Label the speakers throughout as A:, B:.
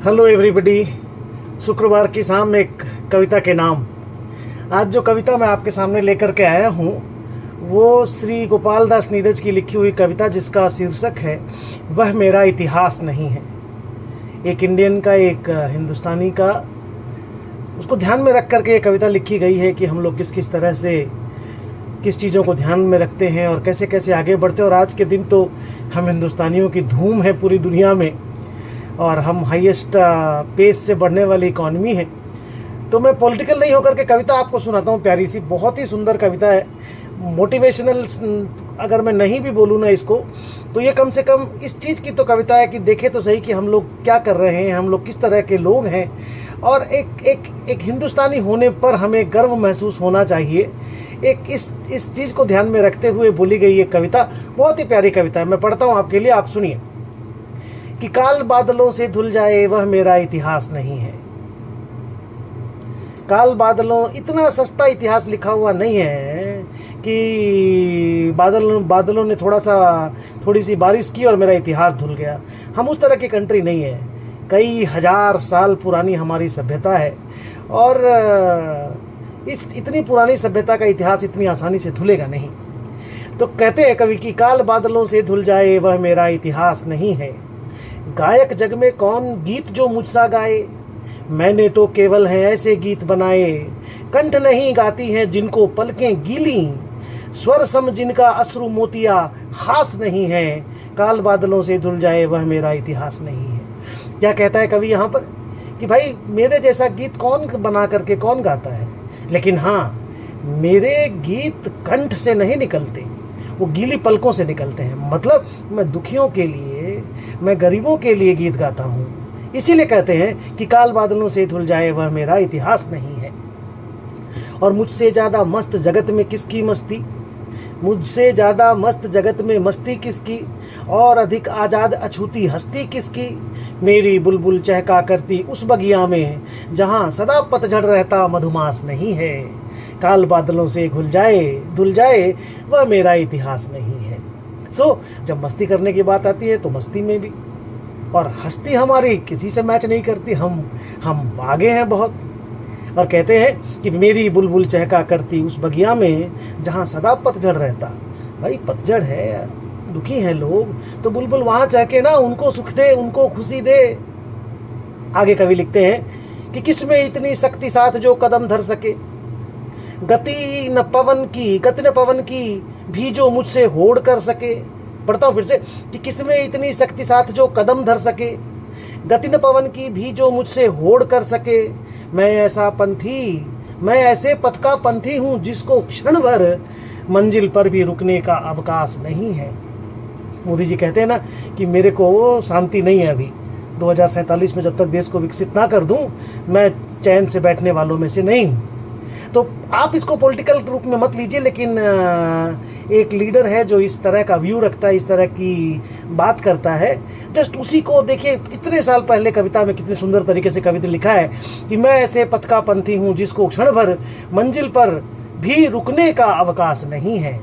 A: Hello everybody. शुक्रवार की शाम एक कविता के नाम। आज जो कविता मैं आपके सामने लेकर के आया हूँ वो श्री गोपाल दास नीरज की लिखी हुई कविता, जिसका शीर्षक है वह मेरा इतिहास नहीं है। एक इंडियन का, एक हिंदुस्तानी का, उसको ध्यान में रख करके ये कविता लिखी गई है कि हम लोग किस किस तरह से किस चीज़ों को ध्यान में रखते हैं और कैसे कैसे आगे बढ़ते हैं। और आज के दिन तो हम हिंदुस्तानियों की धूम है पूरी दुनिया में और हम हाईएस्ट पेस से बढ़ने वाली इकॉनमी है। तो मैं पॉलिटिकल नहीं होकर के कविता आपको सुनाता हूँ। प्यारी सी, बहुत ही सुंदर कविता है, मोटिवेशनल। अगर मैं नहीं भी बोलूँ ना इसको, तो ये कम से कम इस चीज़ की तो कविता है कि देखें तो सही कि हम लोग क्या कर रहे हैं, हम लोग किस तरह के लोग हैं। और एक हिंदुस्तानी होने पर हमें गर्व महसूस होना चाहिए। एक इस चीज़ को ध्यान में रखते हुए बोली गई ये कविता बहुत ही प्यारी कविता है। मैं पढ़ता हूँ आपके लिए, आप सुनिए। कि काल बादलों से धुल जाए वह मेरा इतिहास नहीं है। काल बादलों, इतना सस्ता इतिहास लिखा हुआ नहीं है कि बादलों ने थोड़ी सी बारिश की और मेरा इतिहास धुल गया। हम उस तरह की कंट्री नहीं है। कई हजार साल पुरानी हमारी सभ्यता है और इस इतनी पुरानी सभ्यता का इतिहास इतनी आसानी से धुलेगा नहीं। तो कहते हैं कवि कि काल बादलों से धुल जाए वह मेरा इतिहास नहीं है। गायक जग में कौन गीत जो मुझसा गाए, मैंने तो केवल है ऐसे गीत बनाए। कंठ नहीं गाती हैं जिनको पलकें गीली, स्वर सम जिनका अश्रु मोतिया हास नहीं है। काल बादलों से धुल जाए वह मेरा इतिहास नहीं है। क्या कहता है कवि यहाँ पर कि भाई मेरे जैसा गीत कौन बना करके कौन गाता है, लेकिन हाँ, मेरे गीत कंठ से नहीं निकलते, वो गीली पलकों से निकलते हैं। मतलब मैं दुखियों के लिए, मैं गरीबों के लिए गीत गाता हूँ। इसीलिए कहते हैं कि काल बादलों से धुल जाए वह मेरा इतिहास नहीं है। और मुझसे ज़्यादा मस्त जगत में किसकी मस्ती, मुझसे ज़्यादा मस्त जगत में मस्ती किसकी, और अधिक आज़ाद अछूती हस्ती किसकी। मेरी बुलबुल चहका करती उस बगिया में जहाँ सदा पतझड़ रहता मधुमास नहीं है। काल बादलों से धुल जाए वह मेरा इतिहास नहीं है। जब मस्ती करने की बात आती है तो मस्ती में भी, और हस्ती हमारी किसी से मैच नहीं करती। हम आगे हैं बहुत। और कहते हैं कि मेरी बुलबुल चहका करती उस बगिया में जहाँ सदा पतझड़ रहता। भाई पतझड़ है, दुखी हैं लोग, तो बुलबुल वहाँ चहके ना, उनको सुख दे, उनको खुशी दे। आगे कवि लिखते हैं कि किसमें इतनी शक्ति साथ जो कदम धर सके, गति न पवन की भी जो मुझसे होड़ कर सके। पढ़ता हूँ फिर से कि किसमें इतनी शक्ति साथ जो कदम धर सके, गति न पवन की भी जो मुझसे होड़ कर सके। मैं ऐसे पथ का पंथी हूँ जिसको क्षण भर मंजिल पर भी रुकने का अवकाश नहीं है। मोदी जी कहते हैं ना कि मेरे को शांति नहीं है अभी। 2047 में जब तक देश को विकसित ना कर दूं, मैं चैन से बैठने वालों में से नहीं हूँ। तो आप इसको पॉलिटिकल रूप में मत लीजिए, लेकिन एक लीडर है जो इस तरह का व्यू रखता है, इस तरह की बात करता है, जस्ट उसी को देखिए। इतने साल पहले कविता में कितने सुंदर तरीके से कविता लिखा है कि मैं ऐसे पथ का पंथी हूँ जिसको क्षण भर मंजिल पर भी रुकने का अवकाश नहीं है।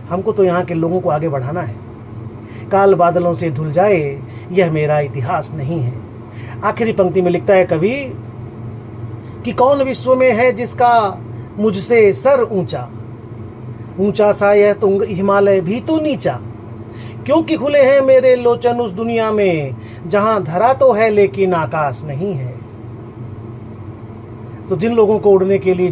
A: हमको तो यहाँ के लोगों को आगे बढ़ाना है। काल बादलों से धुल जाए यह मेरा इतिहास नहीं है। आखिरी पंक्ति में लिखता है कवि कि कौन विश्व में है जिसका मुझसे सर ऊंचा सा यह तुंग हिमालय भी तो नीचा। क्योंकि खुले हैं मेरे लोचन उस दुनिया में जहां धरा तो है लेकिन आकाश नहीं है। तो जिन लोगों को उड़ने के लिए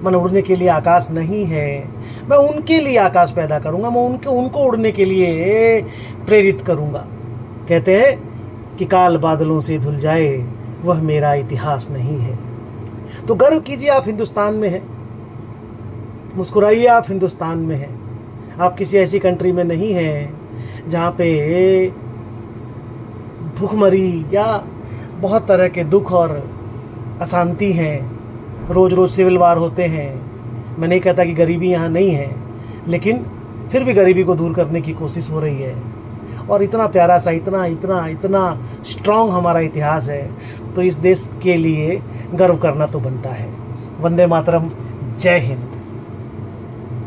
A: उड़ने के लिए आकाश नहीं है, मैं उनके लिए आकाश पैदा करूंगा, मैं उनको उड़ने के लिए प्रेरित करूंगा। कहते हैं कि काल बादलों से धुल जाए वह मेरा इतिहास नहीं है। तो गर्व कीजिए, आप हिंदुस्तान में हैं। मुस्कुराइए, आप हिंदुस्तान में हैं। आप किसी ऐसी कंट्री में नहीं हैं जहाँ पे भूखमरी या बहुत तरह के दुख और अशांति हैं, रोज रोज सिविल वार होते हैं। मैं नहीं कहता कि गरीबी यहाँ नहीं है, लेकिन फिर भी गरीबी को दूर करने की कोशिश हो रही है। और इतना प्यारा सा, इतना स्ट्रॉन्ग हमारा इतिहास है, तो इस देश के लिए गर्व करना तो बनता है। वंदे मातरम। जय हिंद।